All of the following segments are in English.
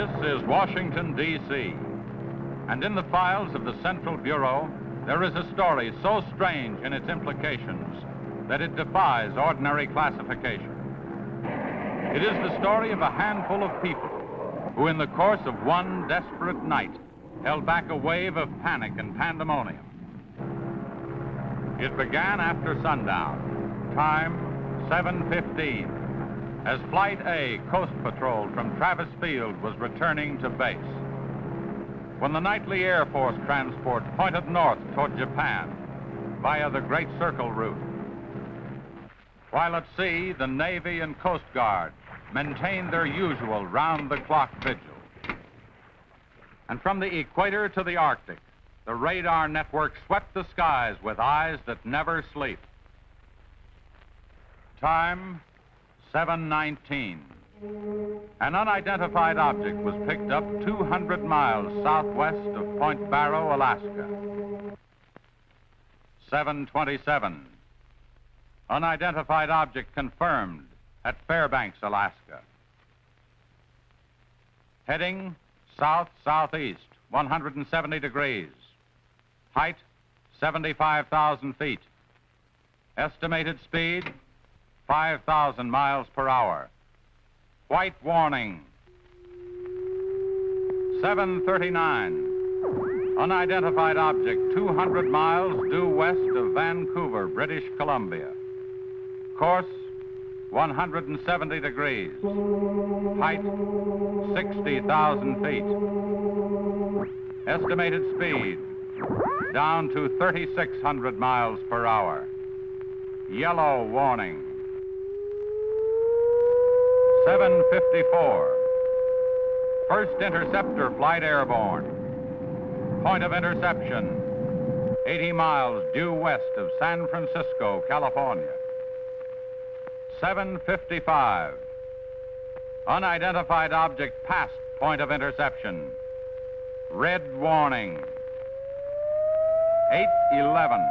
This is Washington, D.C., and in the files of the Central Bureau, there is a story so strange in its implications that it defies ordinary classification. It is the story of a handful of people who, in the course of one desperate night, held back a wave of panic and pandemonium. It began after sundown, time 7:15, as Flight A Coast Patrol from Travis Field was returning to base. When the nightly Air Force transport pointed north toward Japan via the Great Circle route. While at sea, the Navy and Coast Guard maintained their usual round-the-clock vigil. And from the equator to the Arctic, the radar network swept the skies with eyes that never sleep. Time, 7:19. An unidentified object was picked up 200 miles southwest of Point Barrow, Alaska. 7:27. Unidentified object confirmed at Fairbanks, Alaska. Heading south-southeast, 170 degrees. Height, 75,000 feet. Estimated speed, 5,000 miles per hour. White warning. 7:39. Unidentified object 200 miles due west of Vancouver, British Columbia. Course 170 degrees. Height 60,000 feet. Estimated speed down to 3,600 miles per hour. Yellow warning. 7:54. First interceptor flight airborne. Point of interception, 80 miles due west of San Francisco, California. 7:55. Unidentified object past point of interception. Red warning. 8:11.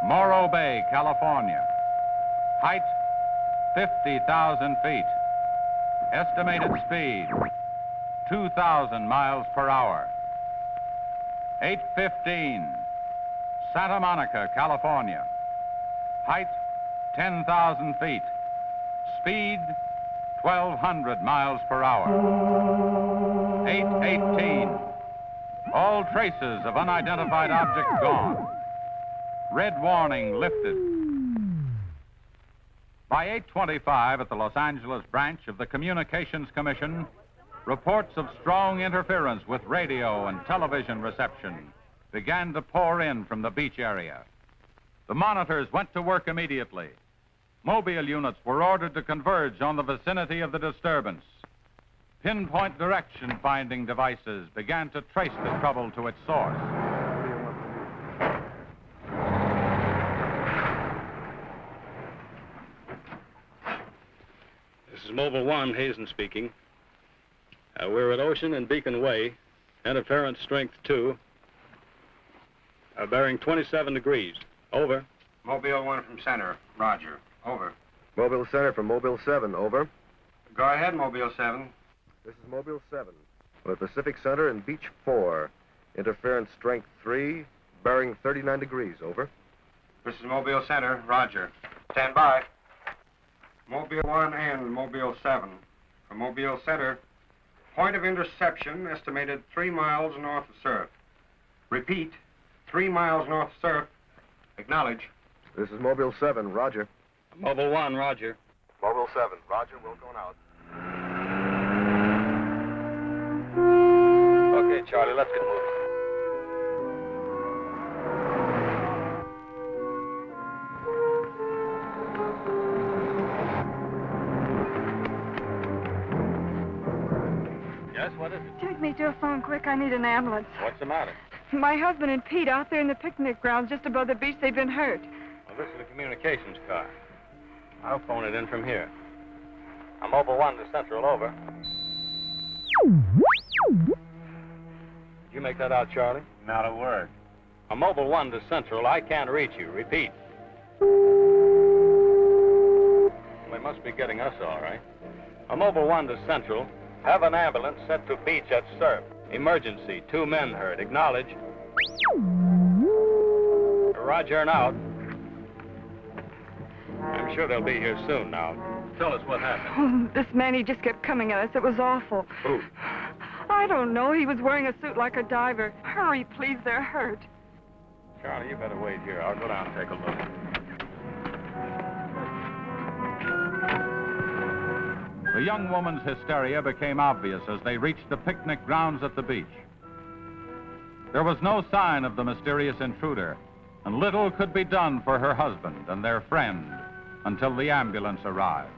Morro Bay, California. Height, 50,000 feet. Estimated speed, 2,000 miles per hour. 8:15. Santa Monica, California. Height, 10,000 feet. Speed, 1,200 miles per hour. 8:18. All traces of unidentified object gone. Red warning lifted. By 8:25 at the Los Angeles branch of the Communications Commission, reports of strong interference with radio and television reception began to pour in from the beach area. The monitors went to work immediately. Mobile units were ordered to converge on the vicinity of the disturbance. Pinpoint direction-finding devices began to trace the trouble to its source. This is Mobile 1, Hazen speaking. We're at Ocean and Beacon Way, interference strength 2, bearing 27 degrees. Over. Mobile 1 from center, roger. Over. Mobile Center from Mobile 7, over. Go ahead, Mobile 7. This is Mobile 7. With Pacific Center and Beach 4. Interference strength 3, bearing 39 degrees, over. This is Mobile Center, roger. Stand by. Mobile 1 and Mobile 7. From Mobile Center, point of interception estimated 3 miles north of surf. Repeat, 3 miles north of surf. Acknowledge. This is Mobile 7, roger. Mobile 1, roger. Mobile 7, roger, we're going out. Okay, Charlie, let's get moving. Yes, what is it? Take me to a phone quick. I need an ambulance. What's the matter? My husband and Pete out there in the picnic grounds just above the beach. They've been hurt. Well, this is a communications car. I'll phone it in from here. I'm Mobile 1 to Central, over. Did you make that out, Charlie? Not a word. I'm Mobile 1 to Central. I can't reach you. Repeat. They must be getting us all right. I'm Mobile 1 to Central. Have an ambulance sent to beach at surf. Emergency. 2 men hurt. Acknowledge. Roger and out. I'm sure they'll be here soon now. Tell us what happened. Oh, this man, he just kept coming at us. It was awful. Who? I don't know. He was wearing a suit like a diver. Hurry, please. They're hurt. Charlie, you better wait here. I'll go down and take a look. The young woman's hysteria became obvious as they reached the picnic grounds at the beach. There was no sign of the mysterious intruder, and little could be done for her husband and their friend until the ambulance arrived.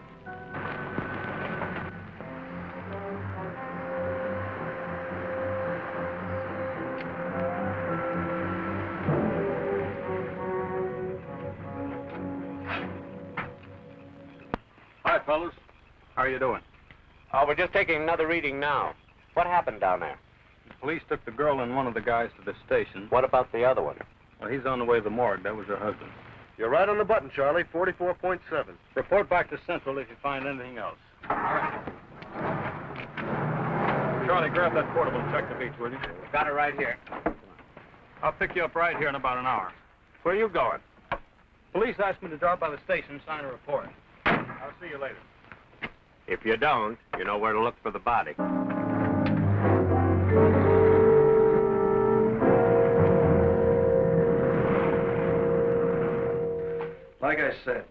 Hi, fellas. How are you doing? Oh, we're just taking another reading now. What happened down there? The police took the girl and one of the guys to the station. What about the other one? Well, he's on the way to the morgue. That was her husband. You're right on the button, Charlie. 44.7. Report back to Central if you find anything else. All right. Charlie, grab that portable and check the beach, will you? Got it right here. I'll pick you up right here in about an hour. Where are you going? Police asked me to drop by the station and sign a report. I'll see you later. If you don't, you know where to look for the body. Like I said,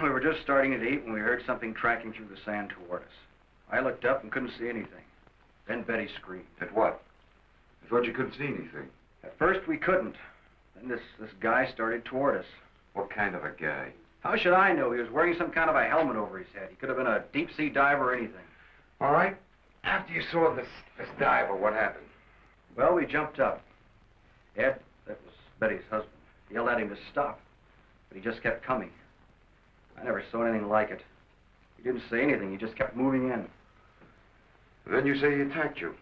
we were just starting to eat when we heard something tracking through the sand toward us. I looked up and couldn't see anything. Then Betty screamed. At what? I thought you couldn't see anything. At first we couldn't. Then this guy started toward us. What kind of a guy? How should I know? He was wearing some kind of a helmet over his head. He could have been a deep-sea diver or anything. All right. After you saw this diver, what happened? Well, we jumped up. Ed, that was Betty's husband, yelled at him to stop, but he just kept coming. I never saw anything like it. He didn't say anything. He just kept moving in. Then you say he attacked you.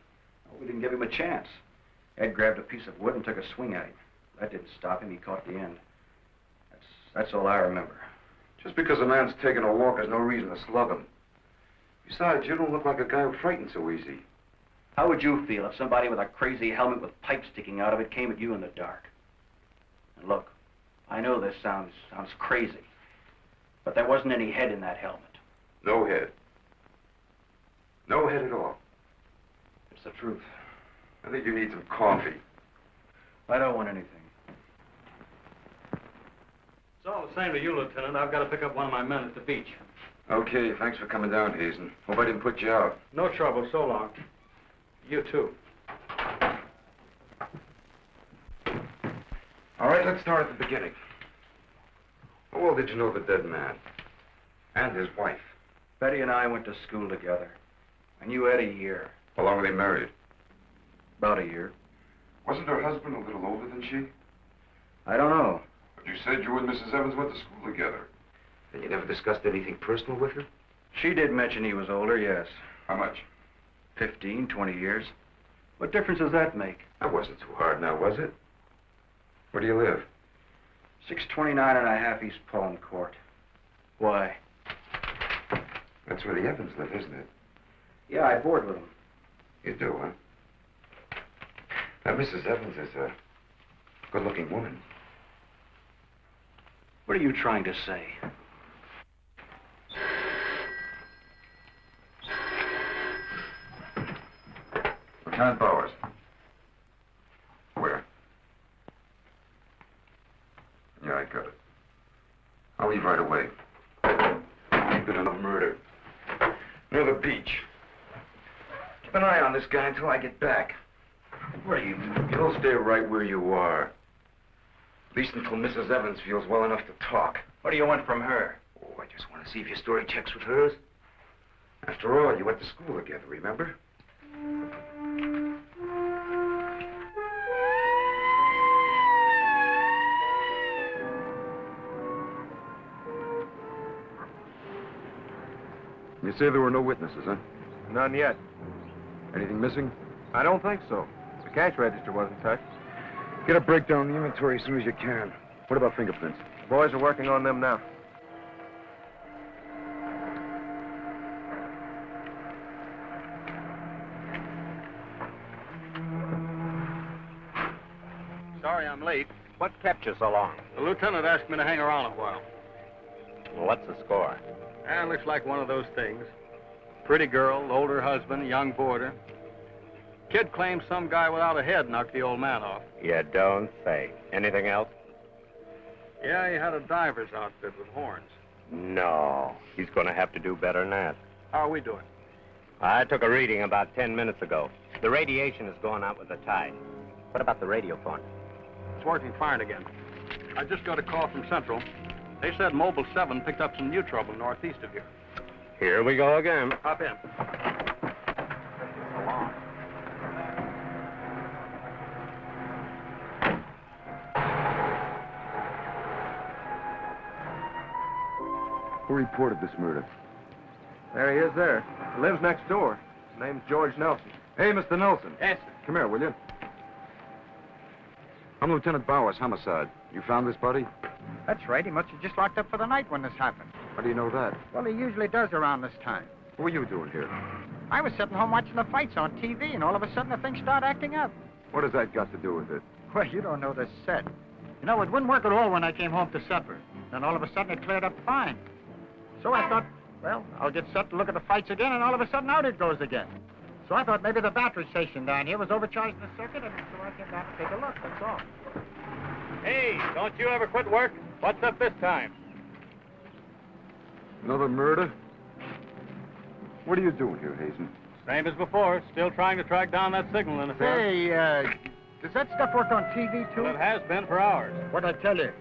Well, we didn't give him a chance. Ed grabbed a piece of wood and took a swing at him. That didn't stop him. He caught the end. That's all I remember. Just because a man's taking a walk is no reason to slug him. Besides, you don't look like a guy who frightens so easy. How would you feel if somebody with a crazy helmet with pipes sticking out of it came at you in the dark? And look, I know this sounds crazy, but there wasn't any head in that helmet. No head. No head at all. It's the truth. I think you need some coffee. I don't want anything. It's all the same to you, Lieutenant. I've got to pick up one of my men at the beach. Okay, thanks for coming down, Hazen. Hope I didn't put you out. No trouble. So long. You too. All right, let's start at the beginning. How well did you know the dead man? And his wife? Betty and I went to school together. I knew Ed a year. How long were they married? About a year. Wasn't her husband a little older than she? I don't know. But you said you and Mrs. Evans went to school together. And you never discussed anything personal with her? She did mention he was older, yes. How much? 15, 20 years. What difference does that make? That wasn't too hard now, was it? Where do you live? 629 and a half East Palm Court. Why? That's where the Evans live, isn't it? Yeah, I board with them. You do, huh? Now, Mrs. Evans is a good-looking woman. What are you trying to say? Lieutenant Bowers. Where? Yeah, I got it. I'll leave right away. Been on a murder. Near the beach. Keep an eye on this guy until I get back. What are you? You'll stay right where you are. At least until Mrs. Evans feels well enough to talk. What do you want from her? Oh, I just want to see if your story checks with hers. After all, you went to school together, remember? You say there were no witnesses, huh? None yet. Anything missing? I don't think so. The cash register wasn't touched. Get a breakdown of the inventory as soon as you can. What about fingerprints? The boys are working on them now. What kept you so long? The lieutenant asked me to hang around a while. Well, what's the score? Looks like one of those things. Pretty girl, older husband, young boarder. Kid claims some guy without a head knocked the old man off. You don't say. Anything else? Yeah, he had a diver's outfit with horns. No. He's going to have to do better than that. How are we doing? I took a reading about 10 minutes ago. The radiation is going out with the tide. What about the radio phone? It's working fine again. I just got a call from Central. They said Mobile 7 picked up some new trouble northeast of here. Here we go again. Hop in. Who reported this murder? There he is there. He lives next door. His name's George Nelson. Hey, Mr. Nelson. Yes, sir. Come here, will you? I'm Lieutenant Bowers, homicide. You found this body? That's right. He must have just locked up for the night when this happened. How do you know that? Well, he usually does around this time. What were you doing here? I was sitting home watching the fights on TV, and all of a sudden the thing started acting up. What has that got to do with it? Well, you don't know the set. You know, it wouldn't work at all when I came home to supper. Then all of a sudden it cleared up fine. So I thought, well, I'll get set to look at the fights again, and all of a sudden out it goes again. So I thought maybe the battery station down here was overcharging the circuit, and so I came down to take a look, that's all. Hey, don't you ever quit work? What's up this time? Another murder? What are you doing here, Hazen? Same as before. Still trying to track down that signal interference. Hey, does that stuff work on TV, too? Well, it has been for hours. What'd I tell you?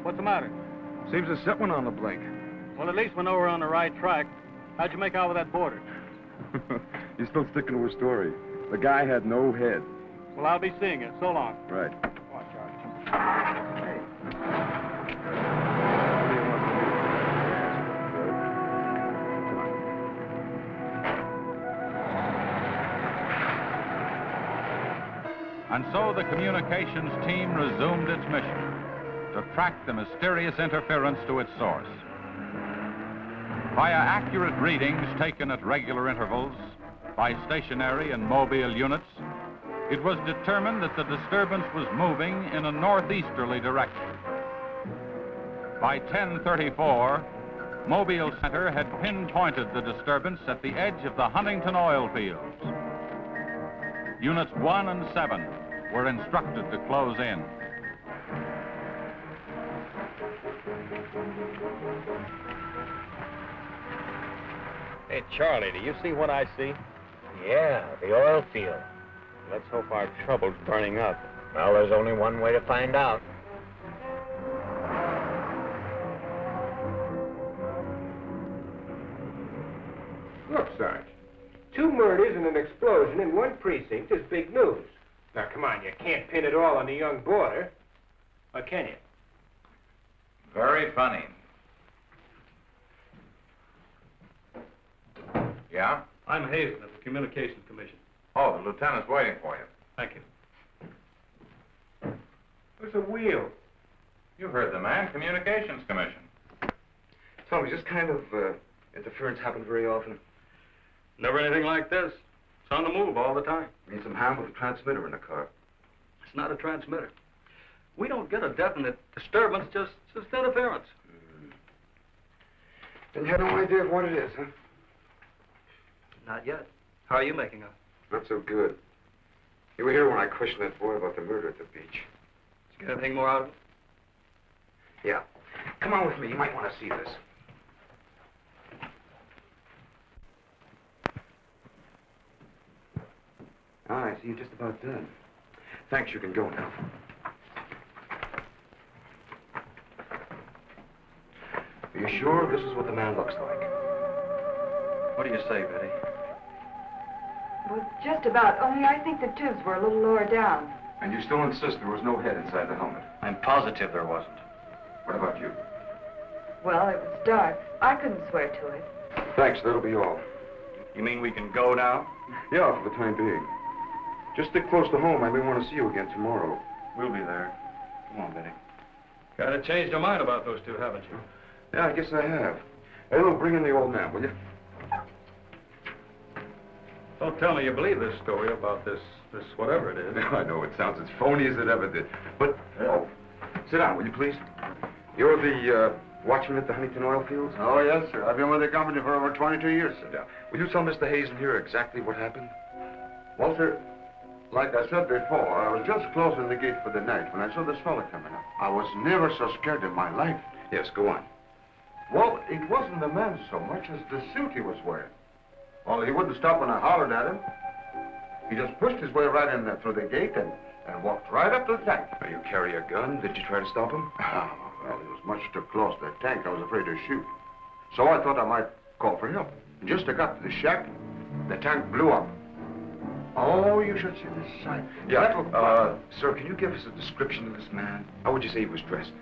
What's the matter? Seems to set one on the blink. Well, at least we know we're on the right track. How'd you make out with that boarder? You're still sticking to a story. The guy had no head. Well, I'll be seeing you. So long. Right. Watch out. Hey. And so the communications team resumed its mission to track the mysterious interference to its source. Via accurate readings taken at regular intervals by stationary and mobile units, it was determined that the disturbance was moving in a northeasterly direction. By 10:34, Mobile Center had pinpointed the disturbance at the edge of the Huntington oil fields. Units 1 and 7 were instructed to close in. Hey, Charlie, do you see what I see? Yeah, the oil field. Let's hope our trouble's burning up. Well, there's only one way to find out. Look, Sarge. 2 murders and an explosion in one precinct is big news. Now, come on, you can't pin it all on the young boarder. Or can you? Very funny. Yeah? I'm Hazen of the Communications Commission. Oh, the lieutenant's waiting for you. Thank you. What's a wheel? You heard the man, Communications Commission. Tell me, does this kind of interference happen very often? Never anything like this. It's on the move all the time. I mean, some ham with a transmitter in the car. It's not a transmitter. We don't get a definite disturbance, just interference. Then you have no idea of what it is, huh? Not yet. How are you making out? Not so good. You were here when I questioned that boy about the murder at the beach. Did you get anything more out of it? Yeah. Come on with me. You might want to see this. Ah, I see you're just about done. Thanks, you can go now. Are you sure this is what the man looks like? What do you say, Betty? Well, just about, only I think the tubes were a little lower down. And you still insist there was no head inside the helmet? I'm positive there wasn't. What about you? Well, it was dark. I couldn't swear to it. Thanks, that'll be all. You mean we can go now? Yeah, for the time being. Just stick close to home. I may want to see you again tomorrow. We'll be there. Come on, Betty. Kind of changed your mind about those two, haven't you? Yeah, I guess I have. Hey, look, bring in the old man, will you? Don't tell me you believe this story about this whatever it is. I know, it sounds as phony as it ever did. But Sit down, will you, please? You're the watchman at the Huntington oil fields? Oh, yes, sir. I've been with the company for over 22 years, sir. Yeah. Will you tell Mr. Hazen here exactly what happened? Well, sir, like I said before, I was just closing the gate for the night when I saw this fella coming up. I was never so scared in my life. Yes, go on. Well, it wasn't the man so much as the suit he was wearing. Well, he wouldn't stop when I hollered at him. He just pushed his way right in there through the gate and walked right up to the tank. Now, you carry a gun. Did you try to stop him? Oh, well, he was much too close to the tank. I was afraid to shoot. So I thought I might call for help. And just as I got to the shack, the tank blew up. Oh, you should see the sight. Yeah, sir, can you give us a description of this man? How would you say he was dressed?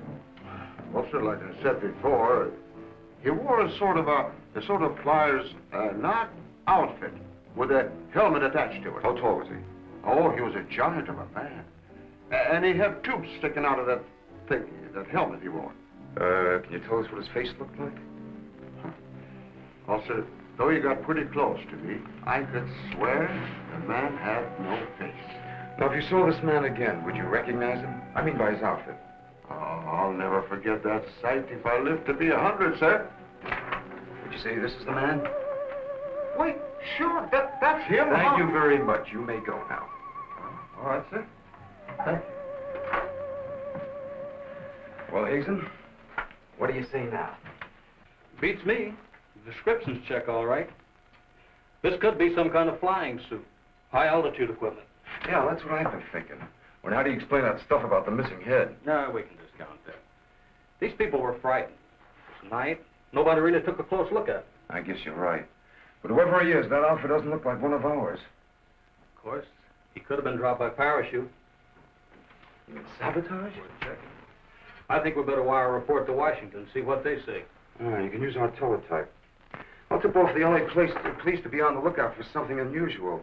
Well, sir, like I said before, he wore a sort of pliers, not outfit, with a helmet attached to it. How tall was he? Oh, he was a giant of a man. And he had tubes sticking out of that thing, that helmet he wore. Can you tell us what his face looked like? Well, sir, though he got pretty close to me, I could swear the man had no face. Now, if you saw this man again, would you recognize him? I mean by his outfit. Oh, I'll never forget that sight if I live to be 100, sir. Would you say this is the man? Wait, sure, that's him. Thank you very much. You may go now. All right, sir. Thank you. Well, Hazen, what do you say now? Beats me. The descriptions check all right. This could be some kind of flying suit. High altitude equipment. Yeah, that's what I've been thinking. Well, how do you explain that stuff about the missing head? No, we can discount that. These people were frightened. This night, nobody really took a close look at it. I guess you're right. But whoever he is, that outfit doesn't look like one of ours. Of course, he could have been dropped by parachute. You mean sabotage? I think we better wire a report to Washington, see what they say. You can use our teletype. I'll tip off the LA police to be on the lookout for something unusual.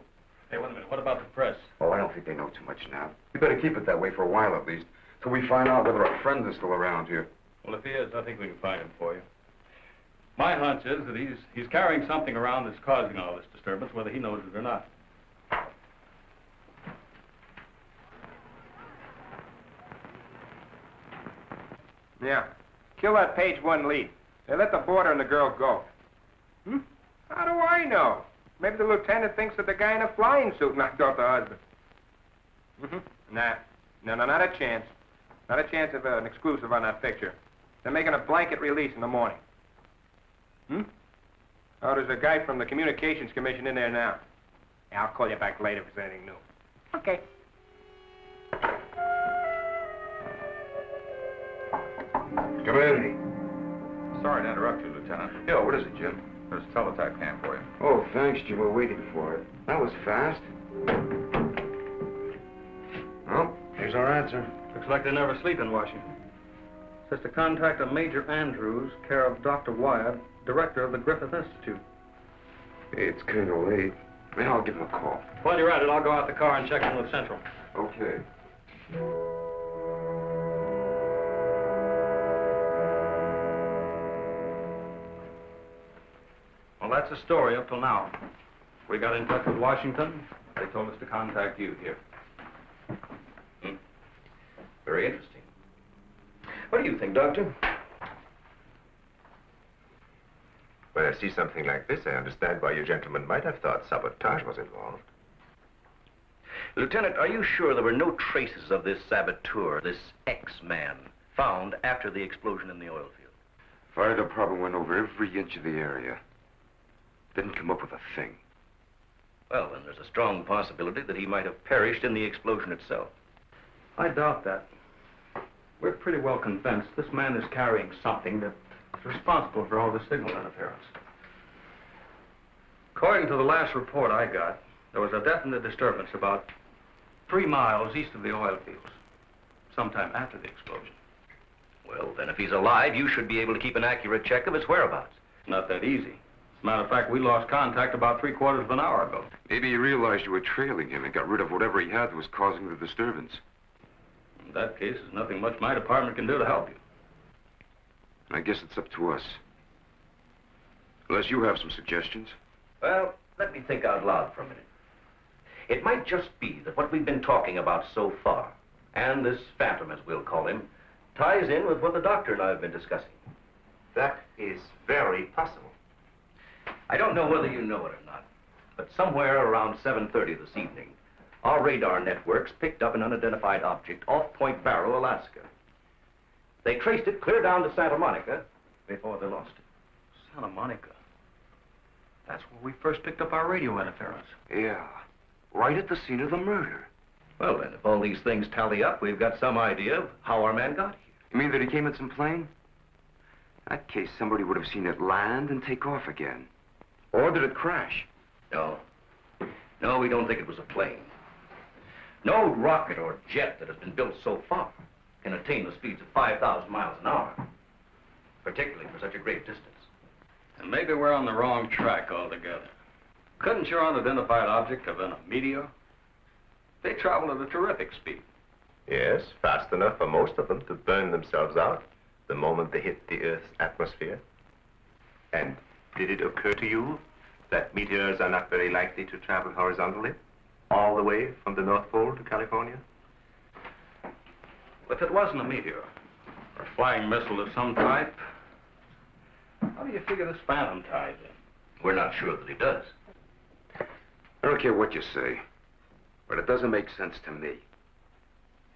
Hey, wait a minute. What about the press? Oh, I don't think they know too much now. We better keep it that way for a while at least, till we find out whether our friend is still around here. Well, if he is, I think we can find him for you. My hunch is that he's carrying something around that's causing all this disturbance, whether he knows it or not. Yeah. Kill that page 1 lead. They let the boarder and the girl go. Hmm? How do I know? Maybe the lieutenant thinks that the guy in a flying suit knocked off the husband. Mm-hmm. Nah. No, not a chance. Not a chance of an exclusive on that picture. They're making a blanket release in the morning. Hmm? Oh, there's a guy from the Communications Commission in there now. Yeah, I'll call you back later if there's anything new. Okay. Come in. Sorry to interrupt you, Lieutenant. Yeah, what is it, Jim? There's a teletype cam for you. Oh, thanks, Jim. We're waiting for it. That was fast. Well, here's our answer. Looks like they never sleep in Washington. Says to contact a Major Andrews, care of Dr. Wyatt, director of the Griffith Institute. Hey, it's kind of late. Maybe I'll give him a call. While you're at it, I'll go out the car and check in with Central. Okay. Well, that's the story up till now. We got in touch with Washington. They told us to contact you here. Very interesting. What do you think, Doctor? When I see something like this, I understand why you gentlemen might have thought sabotage was involved. Lieutenant, are you sure there were no traces of this saboteur, this X-man, found after the explosion in the oil field? Fire department went over every inch of the area. Didn't come up with a thing. Well, then there's a strong possibility that he might have perished in the explosion itself. I doubt that. We're pretty well convinced this man is carrying something that's responsible for all the signal interference. According to the last report I got, there was a definite disturbance about 3 miles east of the oil fields, sometime after the explosion. Well, then if he's alive, you should be able to keep an accurate check of his whereabouts. Not that easy. As a matter of fact, we lost contact about 3/4 of an hour ago. Maybe you realized you were trailing him and got rid of whatever he had that was causing the disturbance. In that case, there's nothing much my department can do to help you. I guess it's up to us. Unless you have some suggestions. Well, let me think out loud for a minute. It might just be that what we've been talking about so far, and this phantom, as we'll call him, ties in with what the doctor and I have been discussing. That is very possible. I don't know whether you know it or not, but somewhere around 7:30 this evening, our radar networks picked up an unidentified object off Point Barrow, Alaska. They traced it clear down to Santa Monica before they lost it. Santa Monica? That's where we first picked up our radio interference. Yeah, right at the scene of the murder. Well, then, if all these things tally up, we've got some idea of how our man got here. You mean that he came in some plane? In that case, somebody would have seen it land and take off again. Or did it crash? No. No, we don't think it was a plane. No rocket or jet that has been built so far can attain the speeds of 5,000 miles an hour, particularly for such a great distance. And maybe we're on the wrong track altogether. Couldn't your unidentified object have been a meteor? They travel at a terrific speed. Yes, fast enough for most of them to burn themselves out the moment they hit the Earth's atmosphere. And did it occur to you that meteors are not very likely to travel horizontally, all the way from the North Pole to California? If it wasn't a meteor, or a flying missile of some type, how do you figure this phantom ties in? We're not sure that he does. I don't care what you say, but it doesn't make sense to me.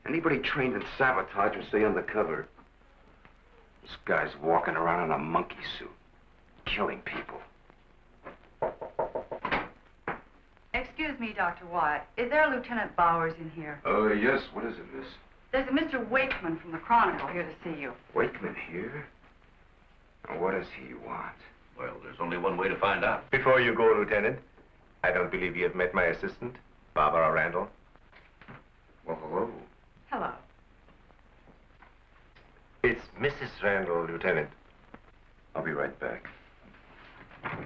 Anybody trained in sabotage would stay undercover. This guy's walking around in a monkey suit, killing people. Excuse me, Dr. Wyatt. Is there a Lieutenant Bowers in here? Oh, yes. What is it, miss? There's a Mr. Wakeman from the Chronicle here to see you. Wakeman here? And what does he want? Well, there's only one way to find out. Before you go, Lieutenant, I don't believe you have met my assistant, Barbara Randall. Well, hello. Hello. It's Mrs. Randall, Lieutenant. I'll be right back.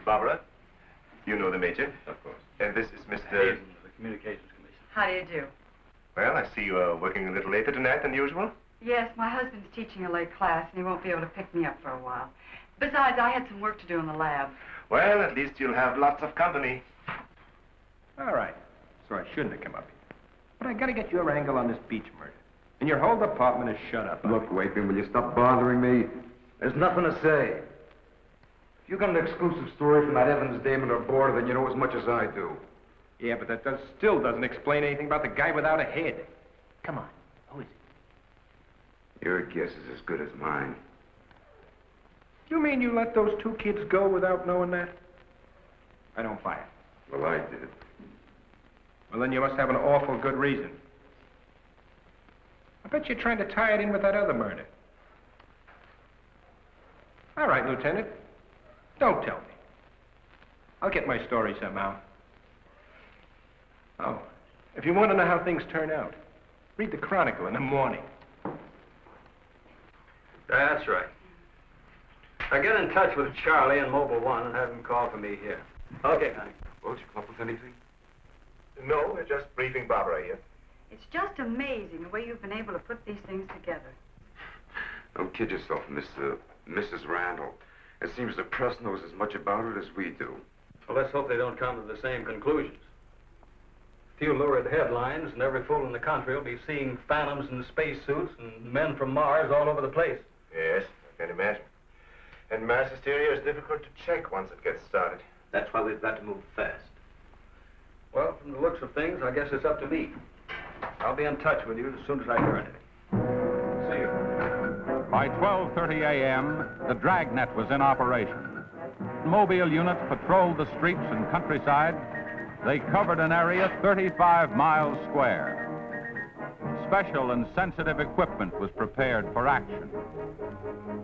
Barbara, you know the Major? Of course. And this is Mr. Hayden, the Communications Commission. How do you do? Well, I see you are working a little later tonight than usual. Yes, my husband's teaching a late class, and he won't be able to pick me up for a while. Besides, I had some work to do in the lab. Well, at least you'll have lots of company. All right. So I shouldn't have come up here. But I gotta get your angle on this Beach murder. And your whole department is shut up. Look, Wakeman, will you stop bothering me? There's nothing to say. If you got an exclusive story from that Evans Damon or Border, then you know as much as I do. Yeah, but that still doesn't explain anything about the guy without a head. Come on. Who is it? Your guess is as good as mine. You mean you let those two kids go without knowing that? I don't buy it. Well, I did. Well, then you must have an awful good reason. I bet you're trying to tie it in with that other murder. All right, Lieutenant. Don't tell me. I'll get my story somehow. Oh, if you want to know how things turn out, read the Chronicle in the morning. That's right. Now get in touch with Charlie in Mobile 1 and have him call for me here. Okay, honey. Won't you come up with anything? No, we're just briefing Barbara here. It's just amazing the way you've been able to put these things together. Don't kid yourself, Mrs. Randall. It seems the press knows as much about it as we do. Well, let's hope they don't come to the same conclusions. A few lurid headlines, and every fool in the country will be seeing phantoms in spacesuits and men from Mars all over the place. Yes, I can imagine. And mass hysteria is difficult to check once it gets started. That's why we've got to move fast. Well, from the looks of things, I guess it's up to me. I'll be in touch with you as soon as I hear anything. See you. By 12:30 a.m., the dragnet was in operation. Mobile units patrolled the streets and countryside. They covered an area 35 miles square. Special and sensitive equipment was prepared for action.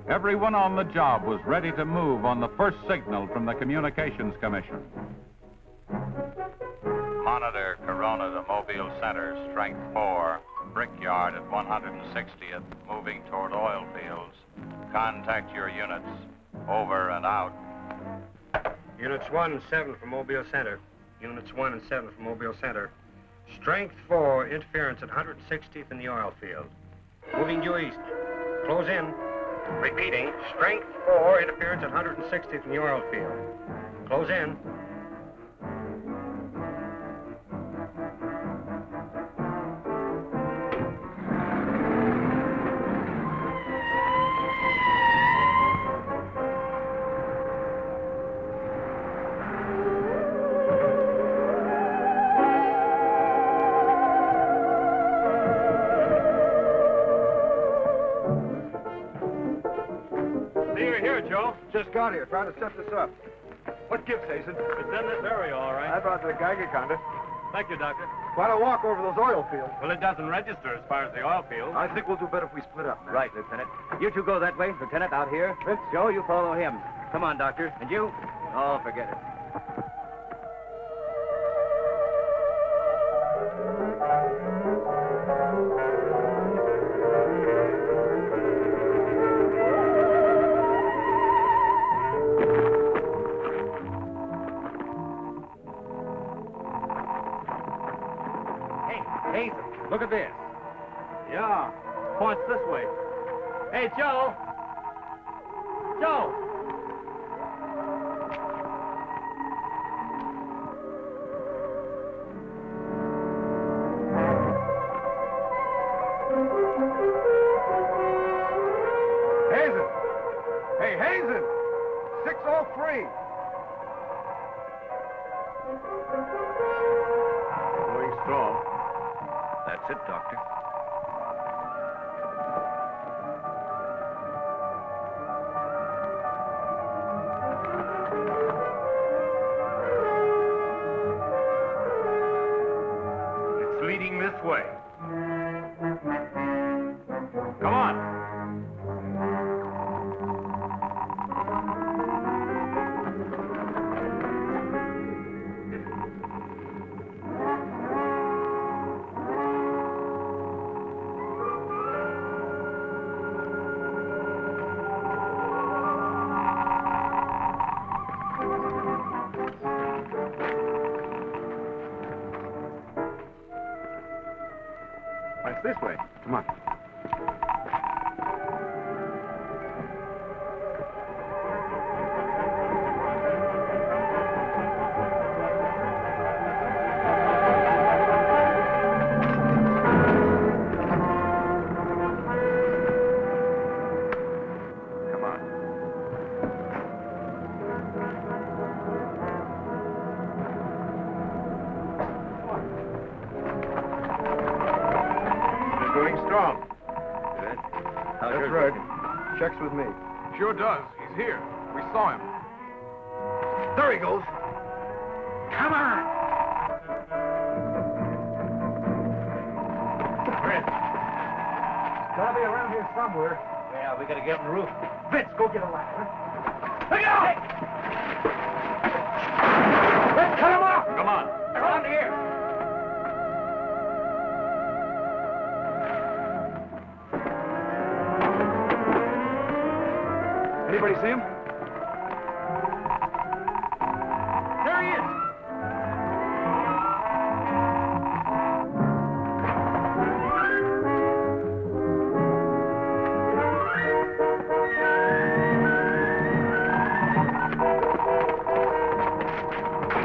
Everyone on the job was ready to move on the first signal from the Communications Commission. Monitor Corona to Mobile Center, strength 4, Brickyard at 160th, moving toward oil fields. Contact your units. Over and out. Units 1 and 7 from Mobile Center. Units 1 and 7 from Mobile Center. Strength 4, interference at 160th in the oil field. Moving due east. Close in. Repeating, strength 4, interference at 160th in the oil field. Close in. here, Joe. Just got here, trying to set this up. What gives, Hazen? It's in this area, all right. I brought the Geiger counter. Thank you, Doctor. Quite a walk over those oil fields. Well, it doesn't register as far as the oil field. I think we'll do better if we split up, man. Right, Lieutenant. You two go that way. Lieutenant, out here. Vince? Joe, you follow him. Come on, Doctor. And you? Oh, forget it. Hazen, look at this. Yeah, points this way. Hey, Joe! Joe! Hazen! Hey, Hazen! 603! Going strong. That's it, Doctor. It's leading this way. Come on. It's this way. Come on. Come on. Going strong. Good. That's right. Checks with me. Sure does. He's here. We saw him. There he goes. Come on! Fred. Gotta be around here somewhere. Yeah, we gotta get on the roof. Vince, go get a ladder. Look out! Let's cut him off! Come on. Around here. Anybody see him? There he is.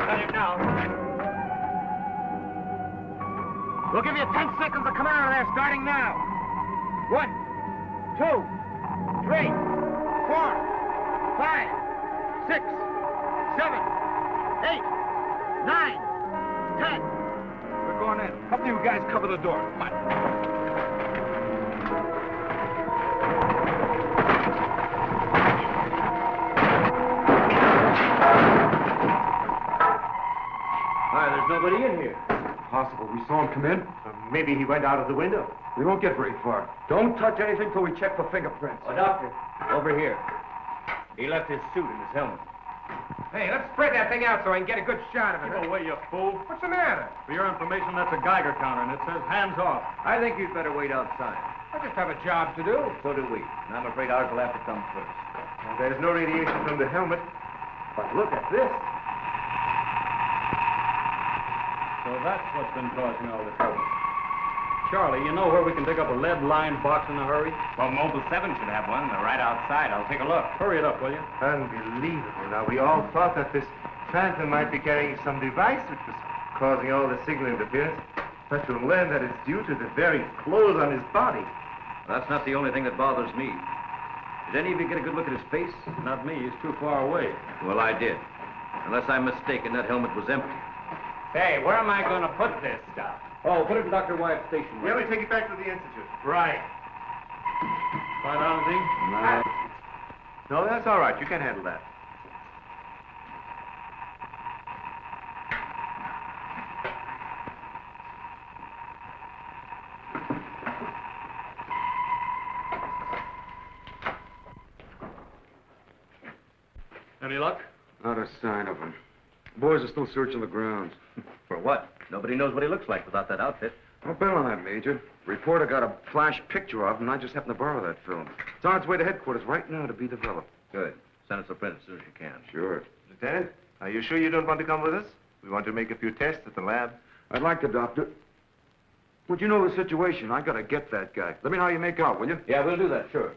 Got him now. We'll give you 10 seconds to come out of there, starting now. 1, 2, 3, 4, 5, 6, 7, 8, 9, 10. We're going in. Help you guys cover the door. Come on. Why, there's nobody in here. Possible. We saw him come in. Maybe he went out of the window. We won't get very far. Don't touch anything till we check for fingerprints. Oh, Doctor, over here. He left his suit and his helmet. Hey, let's spread that thing out so I can get a good shot of it. Keep away, you fool. What's the matter? For your information, that's a Geiger counter, and it says hands off. I think you'd better wait outside. I just have a job to do. So do we. And I'm afraid ours will have to come first. There's no radiation from the helmet. But look at this. So that's what's been causing all this trouble. Charlie, you know where we can pick up a lead-lined box in a hurry? Well, Mobile 7 should have one. They're right outside. I'll take a look. Hurry it up, will you? Unbelievable. Now, we all thought that this phantom might be carrying some device which was causing all the signal interference. But to learn that it's due to the very clothes on his body. That's not the only thing that bothers me. Did any of you get a good look at his face? Not me. He's too far away. Well, I did. Unless I'm mistaken, that helmet was empty. Say, where am I going to put this stuff? Oh, put it in Dr. Wyatt's station. Yeah, we take it back to the Institute. Right. Quite honestly? No. No, that's all right. You can handle that. Any luck? Not a sign of him. Boys are still searching the grounds. For what? Nobody knows what he looks like without that outfit. I'll bet on that, Major. Reporter got a flash picture of him, and I just happened to borrow that film. It's on its way to headquarters right now to be developed. Good. Send us a print as soon as you can. Sure. Lieutenant, are you sure you don't want to come with us? We want to make a few tests at the lab. I'd like to, Doctor. But you know the situation. I gotta get that guy. Let me know how you make out, will you? Yeah, we'll do that, sure.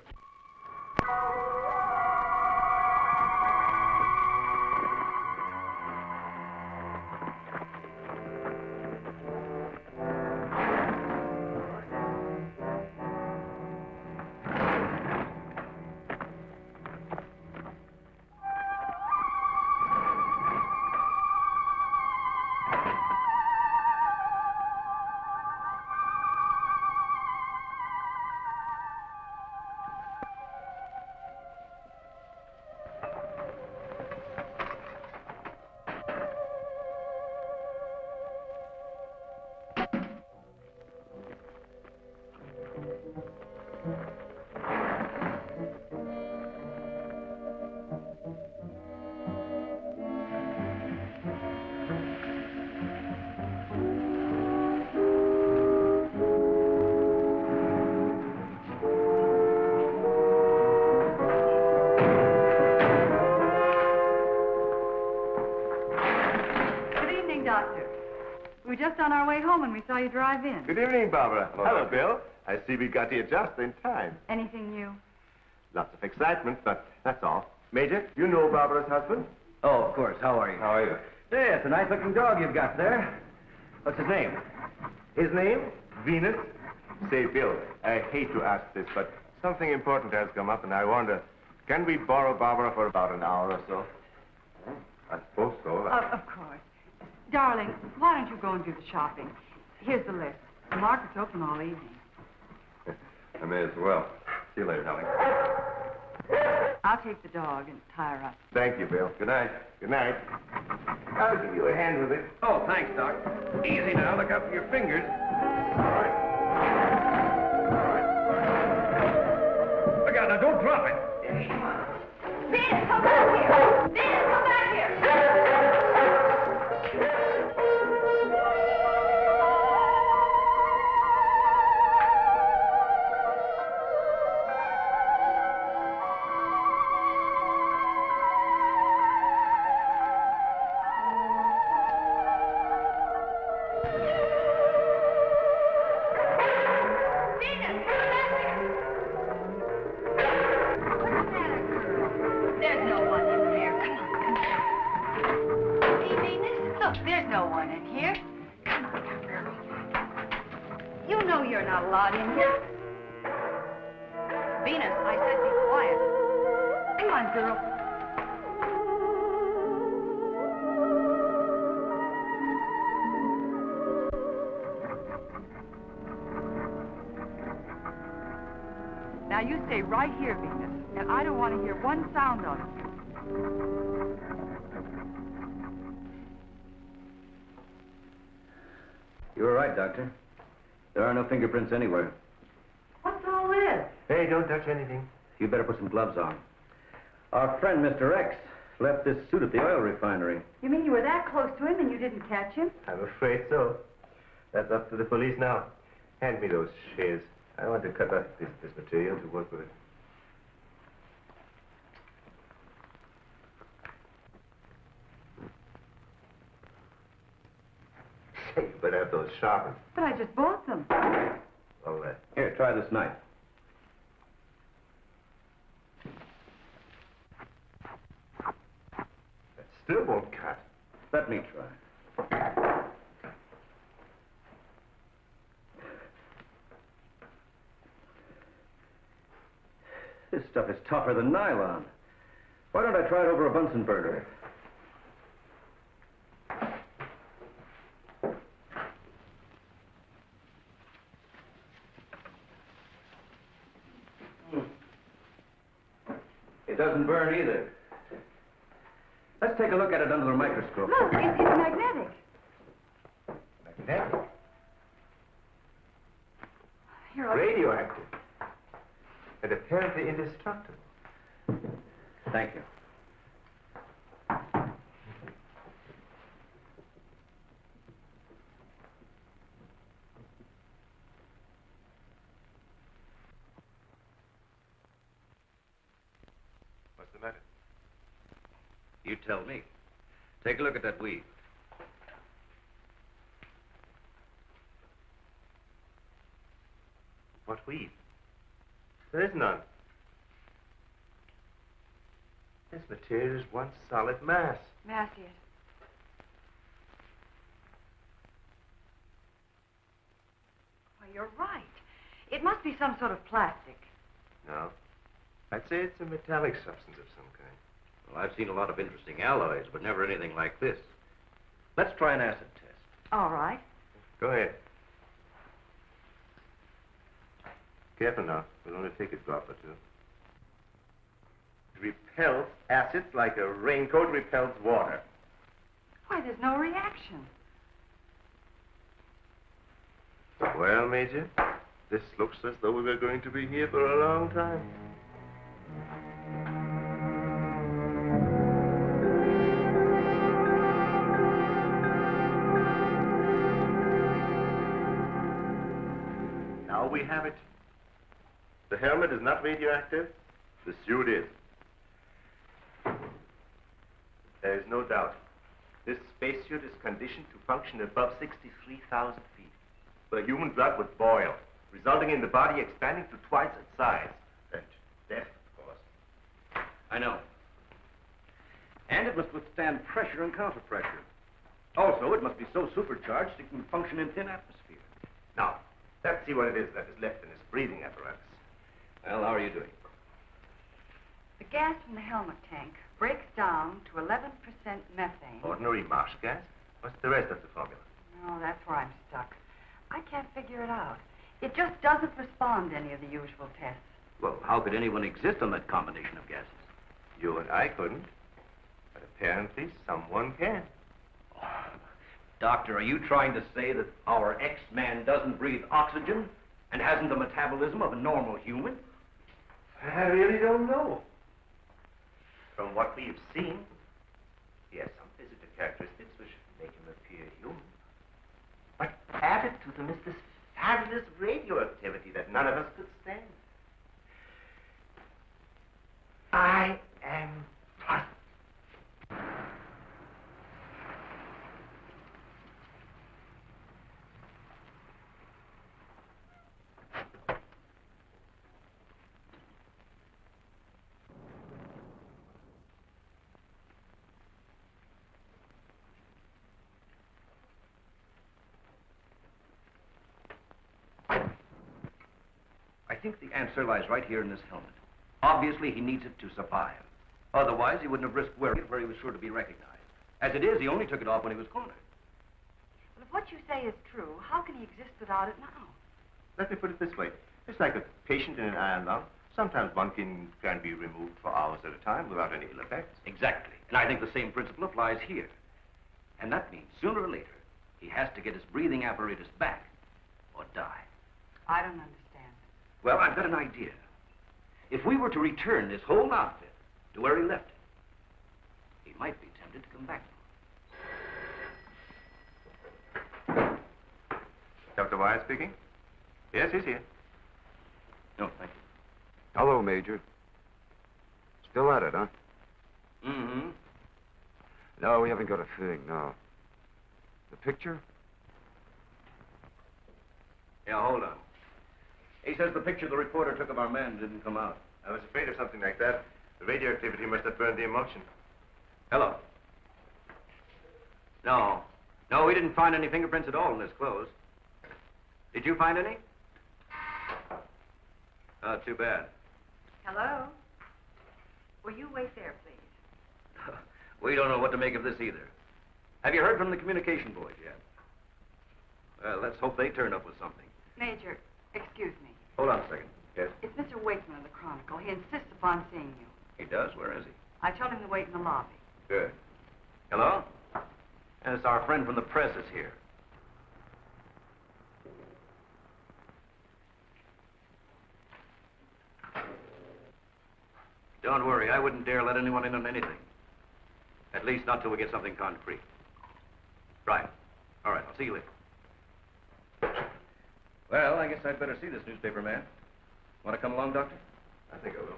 We were just on our way home when we saw you drive in. Good evening, Barbara. Hello, Bill. I see we got here just in time. Anything new? Lots of excitement, but that's all. Major, you know Barbara's husband? Oh, of course. How are you? How are you? Hey, it's a nice-looking dog you've got there. What's his name? His name? Venus. Say, Bill, I hate to ask this, but something important has come up, and I wonder, can we borrow Barbara for about an hour or so? I suppose so. Of course. Darling, why don't you go and do the shopping? Here's the list. The market's open all evening. I may as well. See you later, darling. I'll take the dog and tie her up. Thank you, Bill. Good night. Good night. I'll give you a hand with it. Oh, thanks, Doc. Easy now. Look out for your fingers. All right. Look out now. Don't drop it. Venus, come back here! Venus, come back here! Now, you stay right here, Venus, and I don't want to hear one sound of it. You were right, Doctor. There are no fingerprints anywhere. What's all this? Hey, don't touch anything. You better put some gloves on. Our friend, Mr. X, left this suit at the oil refinery. You mean you were that close to him and you didn't catch him? I'm afraid so. That's up to the police now. Hand me those shears. I want to cut up this material to work with it. Say, you better have those sharpened. But I just bought them. All right. Here, try this knife. That still won't cut. Let me try. This stuff is tougher than nylon. Why don't I try it over a Bunsen burner? doesn't burn either. Let's take a look at it under the microscope. Look, it's magnetic. Magnetic? Here, Radioactive. And apparently indestructible. Thank you. What's the matter? You tell me. Take a look at that weed. What weed? There is none. This material is one solid mass. May I see it? Why, you're right. It must be some sort of plastic. No. I'd say it's a metallic substance of some kind. Well, I've seen a lot of interesting alloys, but never anything like this. Let's try an acid test. All right. Go ahead. Careful now. We'll only take a drop or two. It repels acids like a raincoat repels water. Why, there's no reaction. Well, Major, this looks as though we were going to be here for a long time. Now we have it. The helmet is not radioactive. The suit is. There is no doubt. This spacesuit is conditioned to function above 63,000 feet, where human blood would boil, resulting in the body expanding to twice its size. And death, of course. I know. And it must withstand pressure and counterpressure. Also, it must be so supercharged it can function in thin atmosphere. Now, let's see what it is that is left in this breathing apparatus. Well, how are you doing? The gas from the helmet tank breaks down to 11% methane. Ordinary marsh gas? What's the rest of the formula? No, that's where I'm stuck. I can't figure it out. It just doesn't respond to any of the usual tests. Well, how could anyone exist on that combination of gases? You and I couldn't. But apparently someone can. Doctor, are you trying to say that our X-Man doesn't breathe oxygen and hasn't the metabolism of a normal human? I really don't know. From what we've seen, he has some physical characteristics which make him appear human. But added to them is this fabulous radioactivity that none of us could stand. I am puzzled. I think the answer lies right here in this helmet. Obviously, he needs it to survive. Otherwise, he wouldn't have risked wearing it where he was sure to be recognized. As it is, he only took it off when he was cornered. Well, if what you say is true, how can he exist without it now? Let me put it this way. It's like a patient in an iron lung. Sometimes one can be removed for hours at a time without any ill effects. Exactly. And I think the same principle applies here. And that means sooner or later, he has to get his breathing apparatus back or die. I don't understand. Well, I've got an idea. If we were to return this whole outfit to where he left it, he might be tempted to come back. Dr. Wyatt speaking? Yes, he's here. No, thank you. Hello, Major. Still at it, huh? Mm-hmm. No, we haven't got a thing, no. The picture? Yeah, hold on. He says the picture the reporter took of our man didn't come out. I was afraid of something like that. The radioactivity must have burned the emulsion. Hello. No. No, we didn't find any fingerprints at all in his clothes. Did you find any? Oh, too bad. Hello? Will you wait there, please? We don't know what to make of this either. Have you heard from the communication boys yet? Well, let's hope they turn up with something. Major, excuse me. Hold on a second. Yes? It's Mr. Wakeman of the Chronicle. He insists upon seeing you. He does. Where is he? I told him to wait in the lobby. Good. Hello? And it's our friend from the press is here. Don't worry, I wouldn't dare let anyone in on anything. At least not till we get something concrete. Right. All right, I'll see you later. Well, I guess I'd better see this newspaper man. Want to come along, Doctor? I think I will.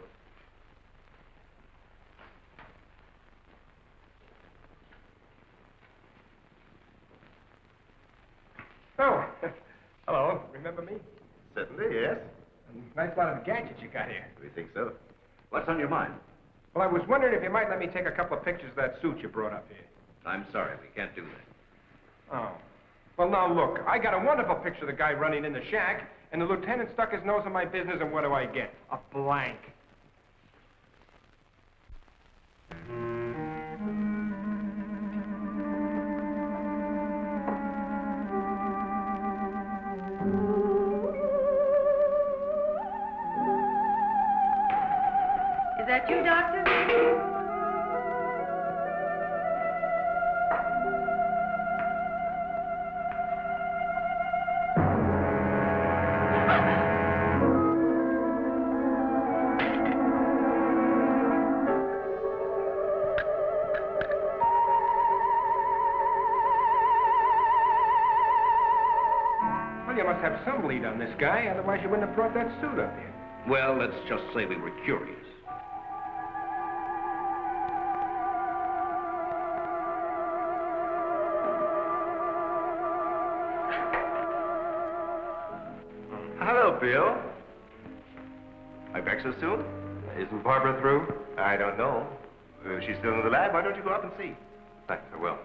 Oh, hello. Remember me? Certainly, yes. Nice lot of gadgets you got here. We think so. What's on your mind? Well, I was wondering if you might let me take a couple of pictures of that suit you brought up here. I'm sorry, we can't do that. Oh. Well, now, look, I got a wonderful picture of the guy running in the shack, and the lieutenant stuck his nose in my business, and what do I get? A blank. Is that you, Doctor? Well, you must have some lead on this guy, otherwise you wouldn't have brought that suit up here. Well, let's just say we were curious. Hello, Bill. Are you back so soon? Isn't Barbara through? I don't know. She's still in the lab. Why don't you go up and see? Thanks, I will.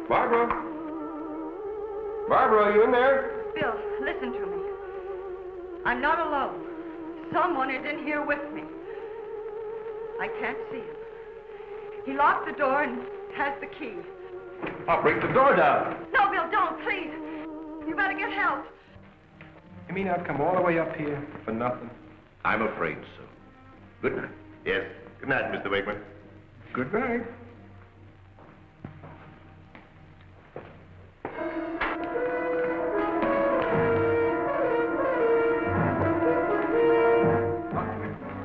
Barbara? Barbara, are you in there? Bill, listen to me. I'm not alone. Someone is in here with me. I can't see him. He locked the door and has the key. I'll break the door down. No, Bill, don't, please. You better get help. You mean I'd come all the way up here for nothing? I'm afraid so. Good night. Yes. Good night, Mr. Wakeman. Good night.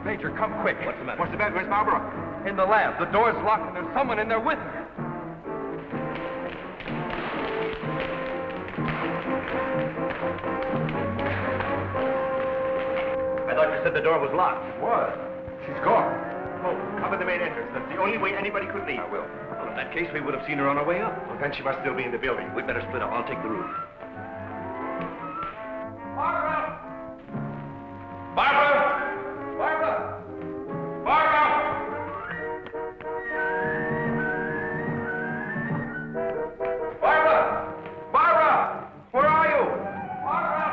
Major, come quick. What's the matter? What's the matter? Where's Barbara? In the lab. The door's locked and there's someone in there with her. I thought you said the door was locked. It was. She's gone. Oh, cover the main entrance. That's the only way anybody could leave. I will. Well, in that case, we would have seen her on our way up. Well, then she must still be in the building. We'd better split up. I'll take the roof. Barbara! Barbara! Barbara! Barbara! Barbara! Barbara! Where are you? Barbara!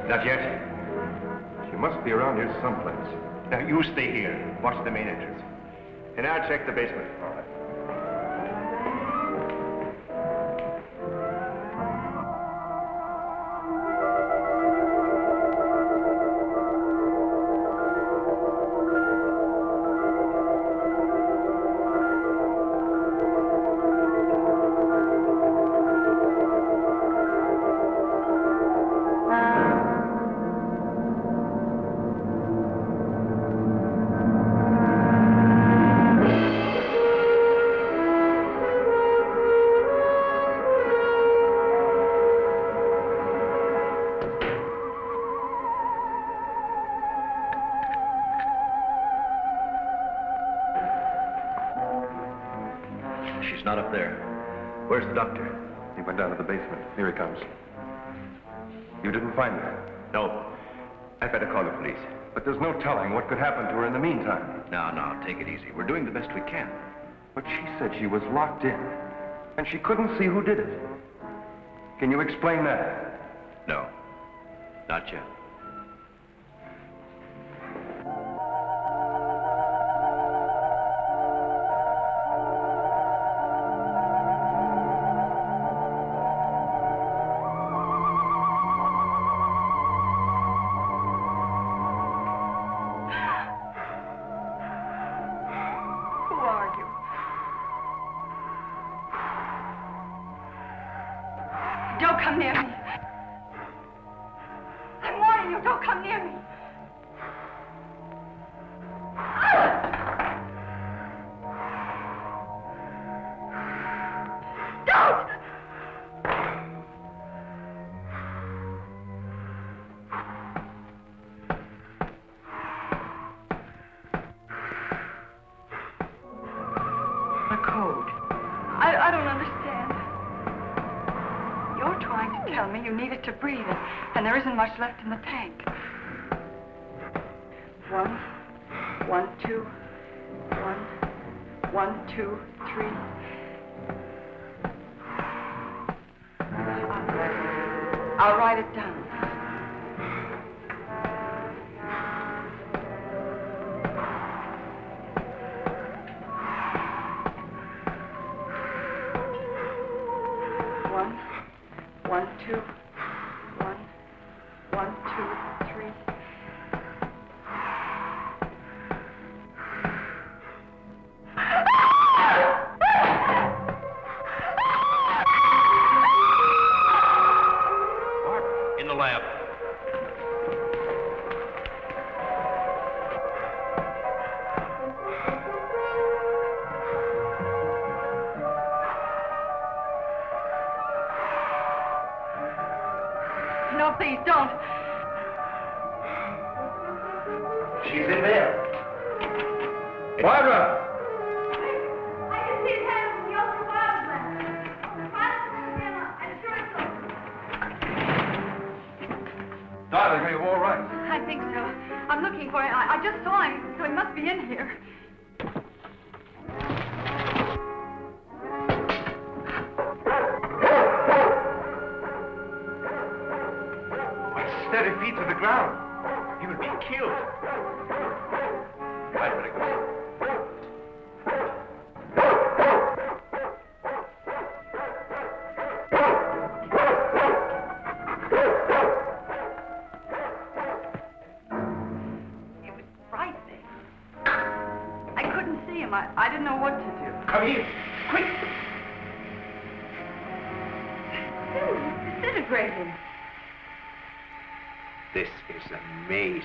Not yet. She must be around here someplace. Now, you stay here. Watch the main entrance. And I'll check the basement. All right. She's not up there. Where's the doctor? He went down to the basement. Here he comes. You didn't find her? No. I'd better call the police. But there's no telling what could happen to her in the meantime. Now, take it easy. We're doing the best we can. But she said she was locked in, and she couldn't see who did it. Can you explain that? No. Not yet. Don't come near me. I'm warning you, don't come near me. Don't! The code. I don't understand. You're trying to tell me you need it to breathe, and there isn't much left in the tank. 1, 1, 2, 1, 1, 2, 3. I'll write it down. One, 2, 1, 1, 2, 3. Mark, in the lab. No, please, don't. She's in there. Barbara! I can see his head from the open bottom. Darling, are you all right? I think so. I'm looking for him. I just saw him, so he must be in here. Steady feet to the ground. He would be killed. I'd better go. It was frightening. I couldn't see him. I didn't know what to do. Come here, quick! He's disintegrating. This is amazing.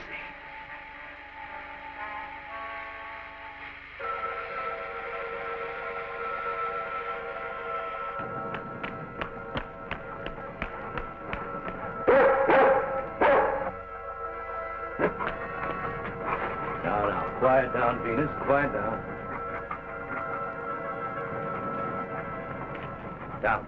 Now, quiet down, Venus. Quiet down. Down.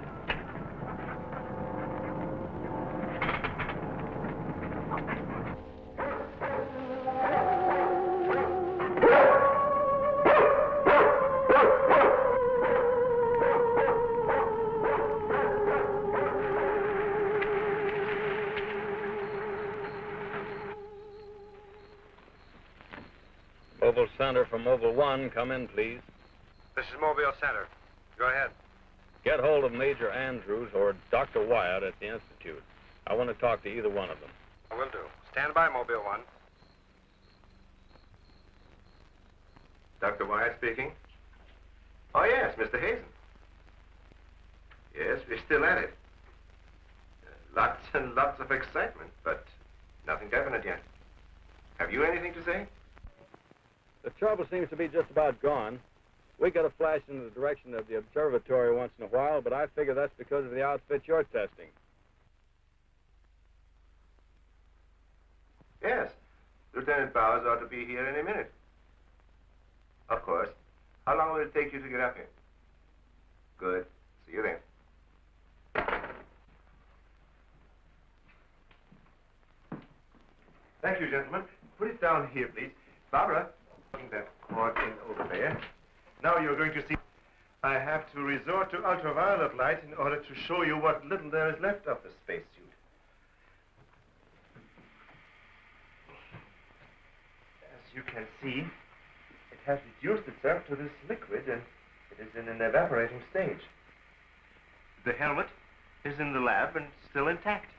Mobile Center from Mobile 1, come in, please. This is Mobile Center. Go ahead. Get hold of Major Andrews or Dr. Wyatt at the Institute. I want to talk to either one of them. I will do. Stand by, Mobile 1. Dr. Wyatt speaking. Oh, yes, Mr. Hazen. Yes, we're still at it. Lots and lots of excitement, but nothing definite yet. Have you anything to say? The trouble seems to be just about gone. We get a flash in the direction of the observatory once in a while, but I figure that's because of the outfit you're testing. Yes. Lieutenant Bowers ought to be here any minute. Of course. How long will it take you to get up here? Good. See you then. Thank you, gentlemen. Put it down here, please. Barbara, putting that cord in over there. Now you're going to see. I have to resort to ultraviolet light in order to show you what little there is left of the spacesuit. As you can see, it has reduced itself to this liquid, and it is in an evaporating stage. The helmet is in the lab and still intact.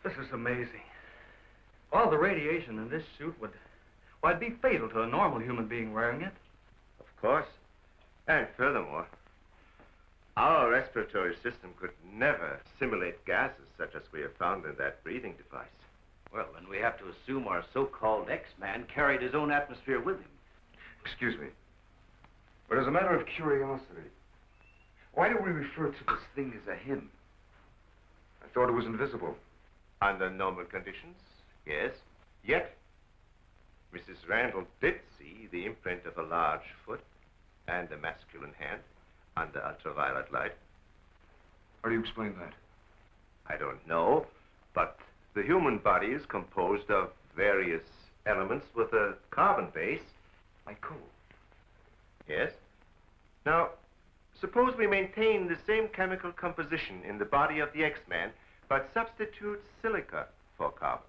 This is amazing. All the radiation in this suit would, well, it'd be fatal to a normal human being wearing it. Of course. And furthermore, our respiratory system could never simulate gases such as we have found in that breathing device. Well, then we have to assume our so-called X-Man carried his own atmosphere with him. Excuse me. But as a matter of curiosity, why do we refer to this thing as a him? I thought it was invisible. Under normal conditions, yes. Yet, Mrs. Randall did see the imprint of a large foot and a masculine hand under ultraviolet light. How do you explain that? I don't know, but the human body is composed of various elements with a carbon base. Like coal? Yes. Now, suppose we maintain the same chemical composition in the body of the X-Man, but substitute silica for carbon.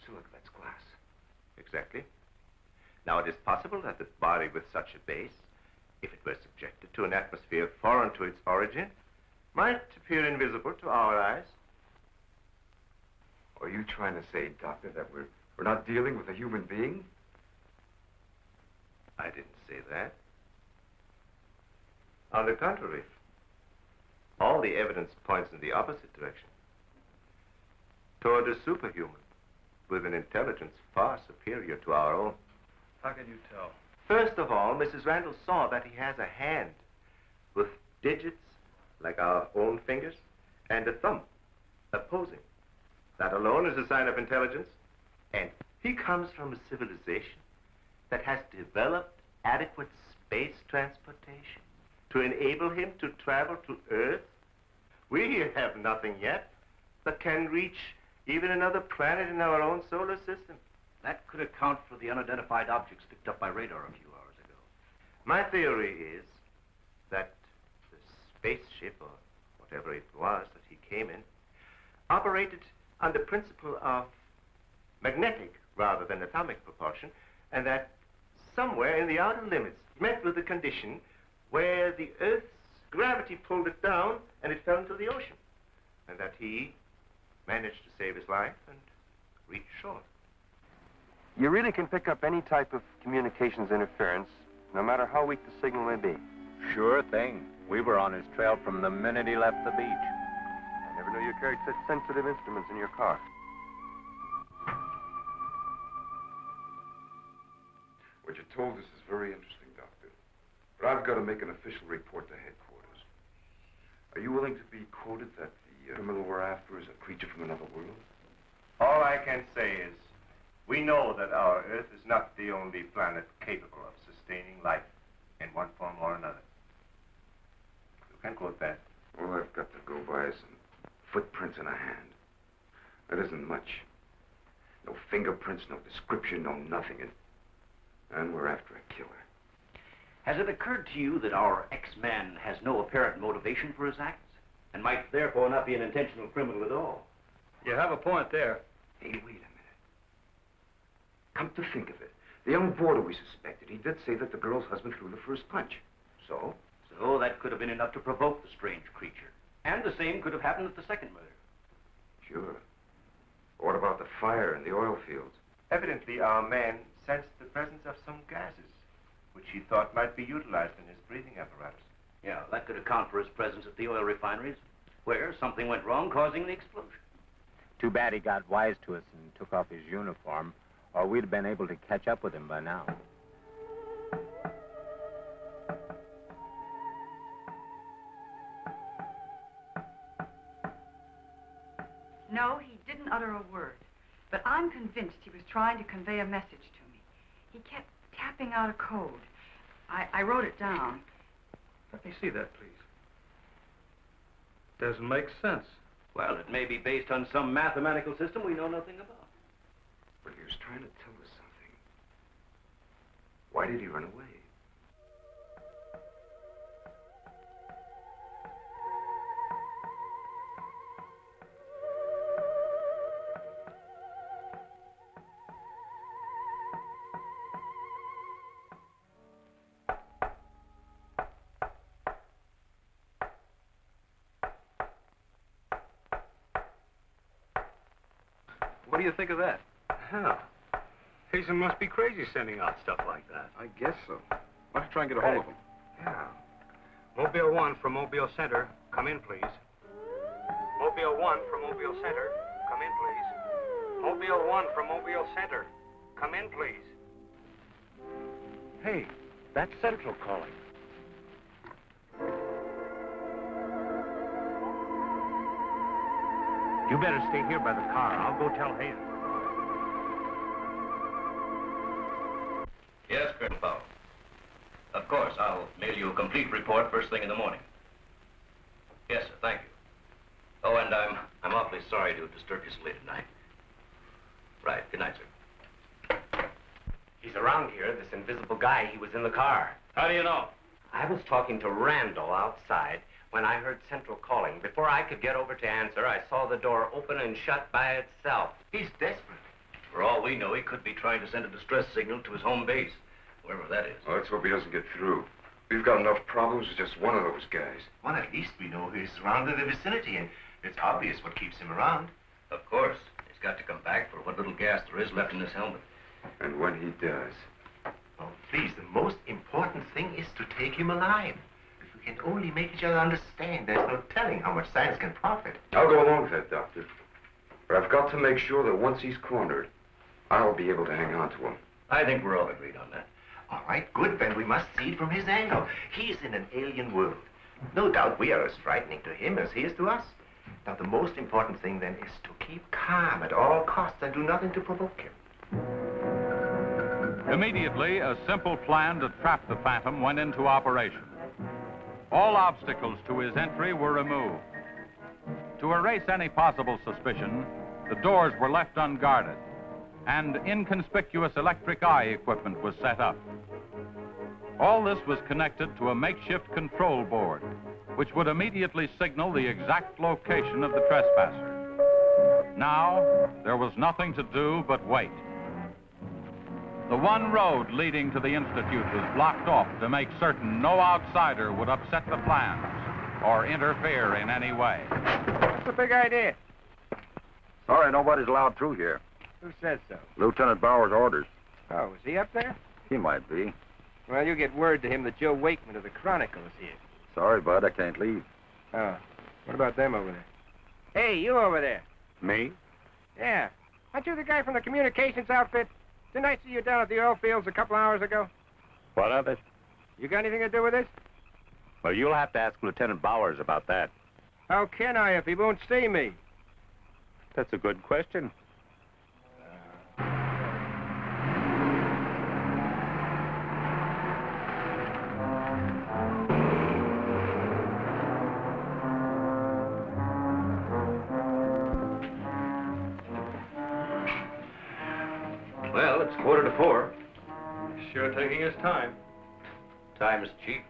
Silica, that's glass. Exactly. Now, it is possible that the body with such a base, if it were subjected to an atmosphere foreign to its origin, might appear invisible to our eyes. Are you trying to say, Doctor, that we're not dealing with a human being? I didn't say that. On the contrary, all the evidence points in the opposite direction. Toward a superhuman with an intelligence far superior to our own. How can you tell? First of all, Mrs. Randall saw that he has a hand with digits like our own fingers and a thumb opposing. That alone is a sign of intelligence. And he comes from a civilization that has developed adequate space transportation to enable him to travel to Earth. We have nothing yet, but can reach even another planet in our own solar system. That could account for the unidentified objects picked up by radar a few hours ago. My theory is that the spaceship, or whatever it was that he came in, operated on the principle of magnetic rather than atomic propulsion, and that somewhere in the outer limits met with a condition where the Earth's gravity pulled it down and it fell into the ocean, and that he managed to save his life and reach shore. You really can pick up any type of communications interference, no matter how weak the signal may be. Sure thing. We were on his trail from the minute he left the beach. I never knew you carried such sensitive instruments in your car. What you told us is very interesting, Doctor. But I've got to make an official report to headquarters. Are you willing to be quoted that the criminal we're after is a creature from another world? All I can say is, we know that our Earth is not the only planet capable of sustaining life in one form or another. You can quote that. Well, I've got to go by some footprints in a hand. That isn't much. No fingerprints, no description, no nothing. And we're after a killer. Has it occurred to you that our X-Man has no apparent motivation for his acts, and might therefore not be an intentional criminal at all? You have a point there. Hey, wait a minute. Come to think of it, the young boarder we suspected, he did say that the girl's husband threw the first punch. So? So that could have been enough to provoke the strange creature. And the same could have happened at the second murder. Sure. What about the fire in the oil fields? Evidently, our man sensed the presence of some gases, which he thought might be utilized in his breathing apparatus. Yeah, that could account for his presence at the oil refineries, where something went wrong, causing the explosion. Too bad he got wise to us and took off his uniform, or we'd have been able to catch up with him by now. No, he didn't utter a word. But I'm convinced he was trying to convey a message to me. He kept tapping out a code. I wrote it down. Let me see that, please. Doesn't make sense. Well, it may be based on some mathematical system we know nothing about. But he was trying to tell us something. Why did he run away? What do you think of that? Hell, Hazen must be crazy sending out stuff like that. I guess so. Why don't you try and get a hold of him? Yeah. Mobile 1 from Mobile Center, come in, please. Mobile 1 from Mobile Center, come in, please. Mobile 1 from Mobile Center, come in, please. Hey, that's Central calling. You better stay here by the car. I'll go tell Hazen. Yes, Colonel Powell. Of course, I'll mail you a complete report first thing in the morning. Yes, sir, thank you. Oh, and I'm awfully sorry to disturb you so late at night. Right, good night, sir. He's around here, this invisible guy. He was in the car. How do you know? I was talking to Randall outside when I heard Central calling. Before I could get over to answer, I saw the door open and shut by itself. He's desperate. For all we know, he could be trying to send a distress signal to his home base, wherever that is. Well, let's hope he doesn't get through. We've got enough problems with just one of those guys. Well, at least we know he's surrounded the vicinity, and it's obvious what keeps him around. Of course. He's got to come back for what little gas there is left in his helmet. And when he does... Oh, please, the most important thing is to take him alive. If we can only make each other understand, there's no telling how much science can profit. I'll go along with that, Doctor. But I've got to make sure that once he's cornered, I'll be able to hang on to him. I think we're all agreed on that. All right, good, then we must see it from his angle. He's in an alien world. No doubt we are as frightening to him as he is to us. Now, the most important thing, then, is to keep calm at all costs and do nothing to provoke him. Immediately, a simple plan to trap the Phantom went into operation. All obstacles to his entry were removed. To erase any possible suspicion, the doors were left unguarded, and inconspicuous electric eye equipment was set up. All this was connected to a makeshift control board, which would immediately signal the exact location of the trespasser. Now, there was nothing to do but wait. The one road leading to the Institute was blocked off to make certain no outsider would upset the plans or interfere in any way. What's the big idea? Sorry, nobody's allowed through here. Who says so? Lieutenant Bauer's orders. Oh, is he up there? He might be. Well, you get word to him that Joe Wakeman of the Chronicle is here. Sorry, Bud, I can't leave. Oh, what about them over there? Hey, you over there. Me? Yeah. Aren't you the guy from the communications outfit? Didn't I see you down at the oil fields a couple hours ago? What of it? You got anything to do with this? Well, you'll have to ask Lieutenant Bowers about that. How can I if he won't see me? That's a good question. Well, it's 3:45. Sure taking his time. Time's cheap.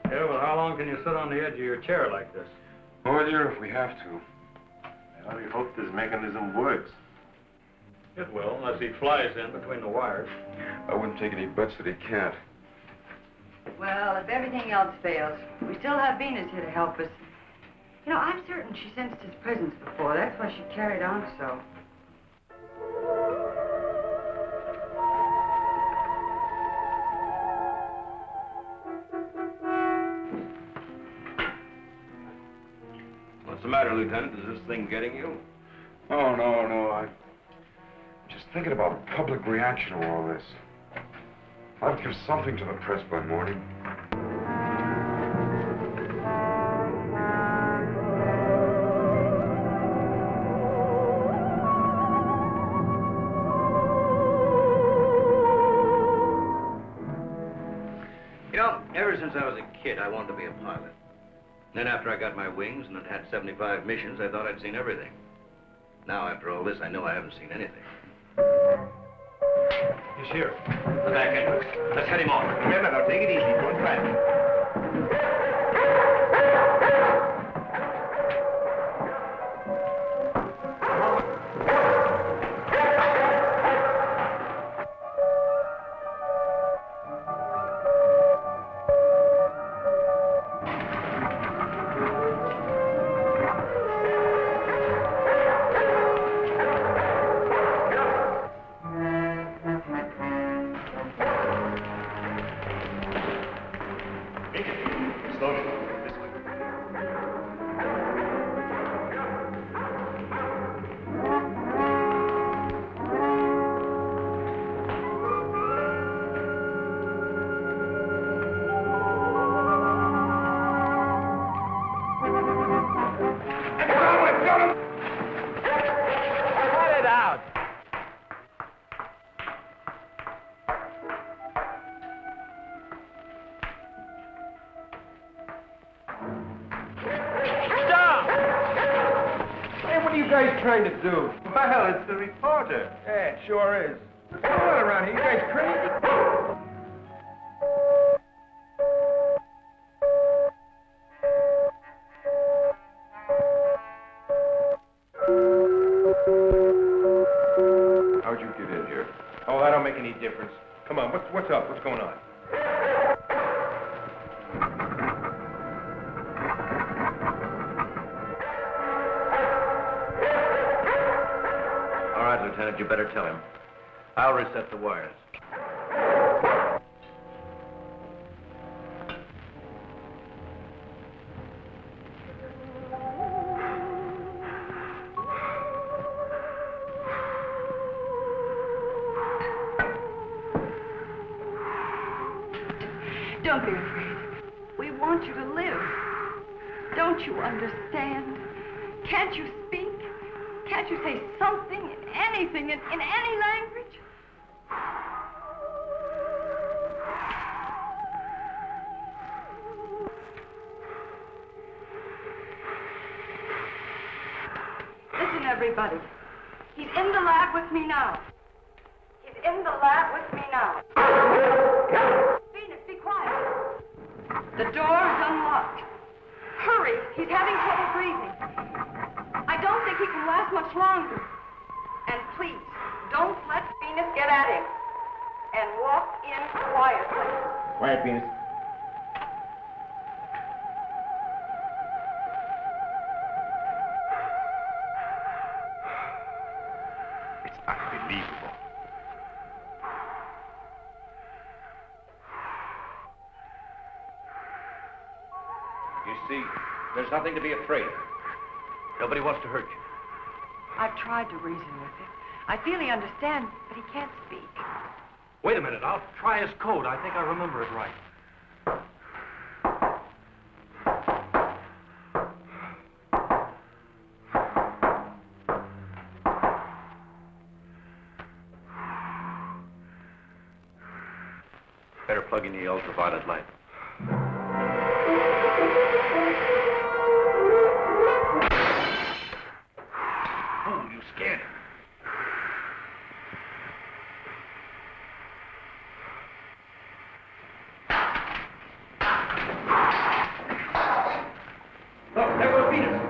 Yeah, well, how long can you sit on the edge of your chair like this? Oh, dear, if we have to. Well, we hope this mechanism works. It will, unless he flies in between the wires. I wouldn't take any bets that he can't. Well, if everything else fails, we still have Venus here to help us. You know, I'm certain she sensed his presence before. That's why she carried on so. What's the matter, Lieutenant? Is this thing getting you? Oh, no. I'm just thinking about public reaction to all this. I'll give something to the press by morning. Ever since I was a kid, I wanted to be a pilot. Then after I got my wings and had 75 missions, I thought I'd seen everything. Now, after all this, I know I haven't seen anything. He's here. The back entrance. Let's head him off. Remember, now, take it easy. Don't crash. Trying to do? Well, it's the reporter. Yeah, it sure is. What's going on around here? You guys crazy? How'd you get in here? Oh, that don't make any difference. Come on, what's up? What's going on? All right, Lieutenant, you better tell him. I'll reset the wires. Don't be afraid. We want you to live. Don't you understand? Can't you speak? Can't you say something, anything, in any language? Listen, everybody. He's in the lab with me now. He's in the lab with me now. Venus, be quiet. The door is unlocked. Hurry, he's having trouble breathing. I don't think he can last much longer. And please, don't let Venus get at him. And walk in quietly. Quiet, Venus. It's unbelievable. You see, there's nothing to be afraid of. Nobody wants to hurt you. I've tried to reason with him. I feel he understands, but he can't speak. Wait a minute. I'll try his code. I think I remember it right. Better plug in the ultraviolet light. Oh, you scared him. Look, there goes Venus.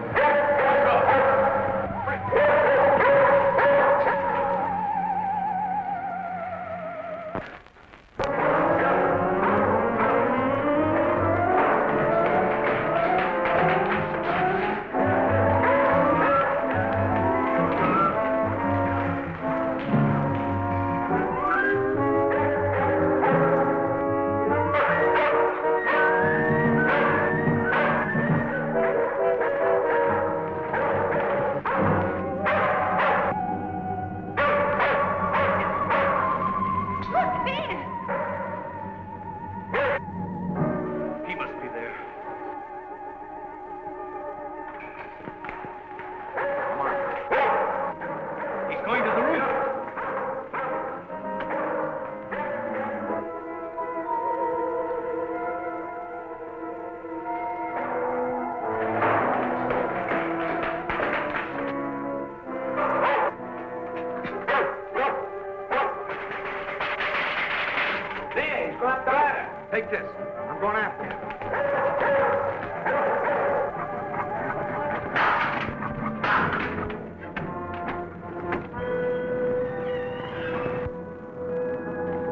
Take this. I'm going after you.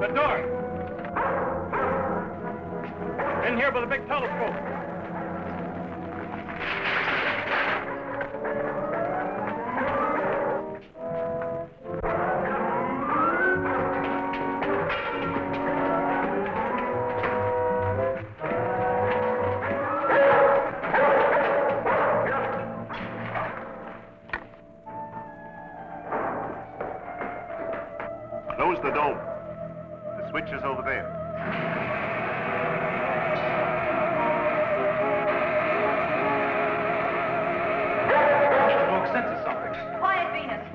The door. In here with a big telescope. Close the dome. The switch is over there. Smoke senses something. Quiet, Venus.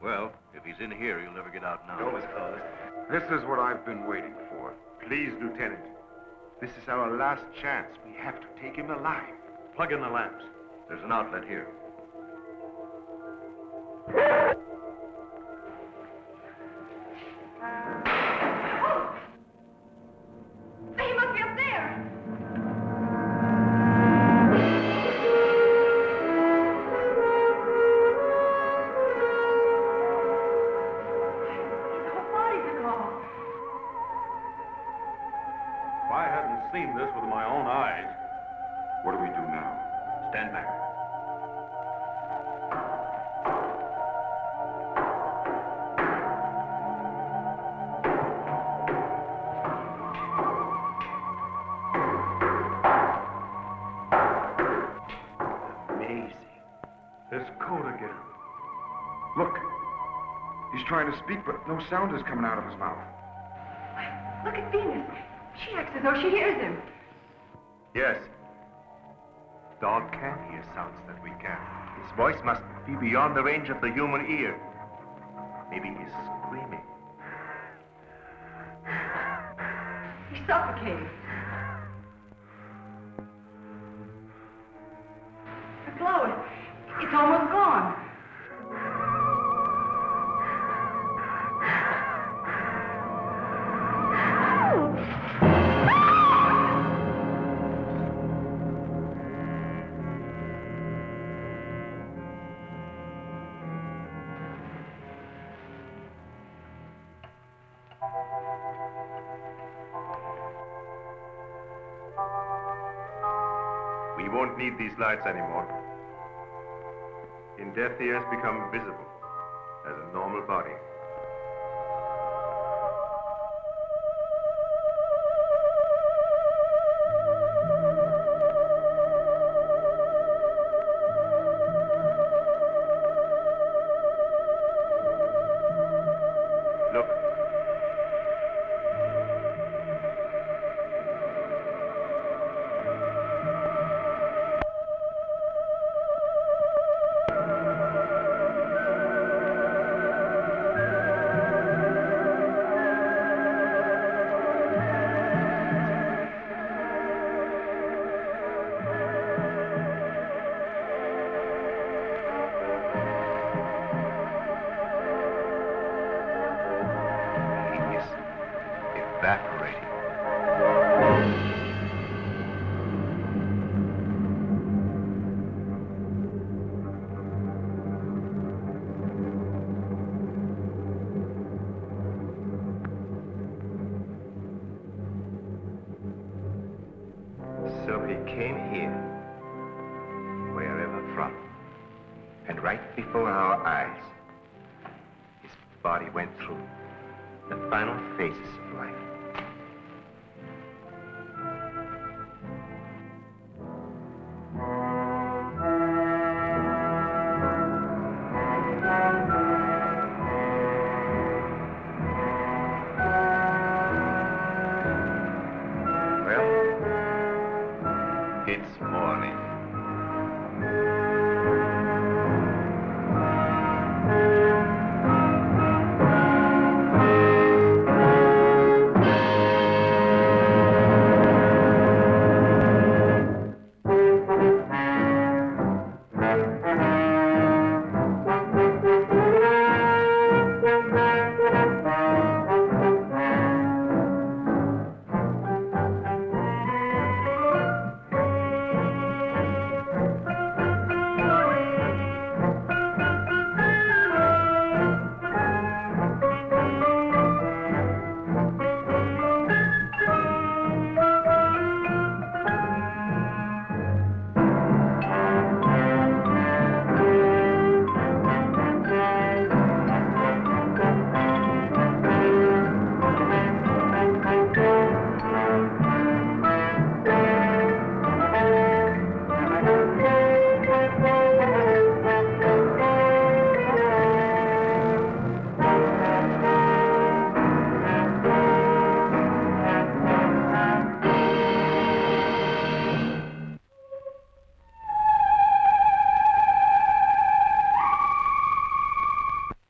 Well, if he's in here, he'll never get out now. Dome is closed. This is what I've been waiting for. Please, Lieutenant. This is our last chance. We have to take him alive. Plug in the lamps. There's an outlet here. He must be up there. The bodies are gone. If I hadn't seen this with my own eyes. What do we do now? Stand back. Amazing. This code again. Look. He's trying to speak, but no sound is coming out of his mouth. Look at Venus. She acts as though she hears him. Yes. Dog can hear sounds that we can. His voice must be beyond the range of the human ear. Maybe he's screaming. He's suffocating. The glow, it's almost gone. We won't need these lights anymore. In death, he has become visible as a normal body. Look. He is evaporating. So he came here, wherever from, and right before our eyes, his body went through the final phases of life. Well, it's morning.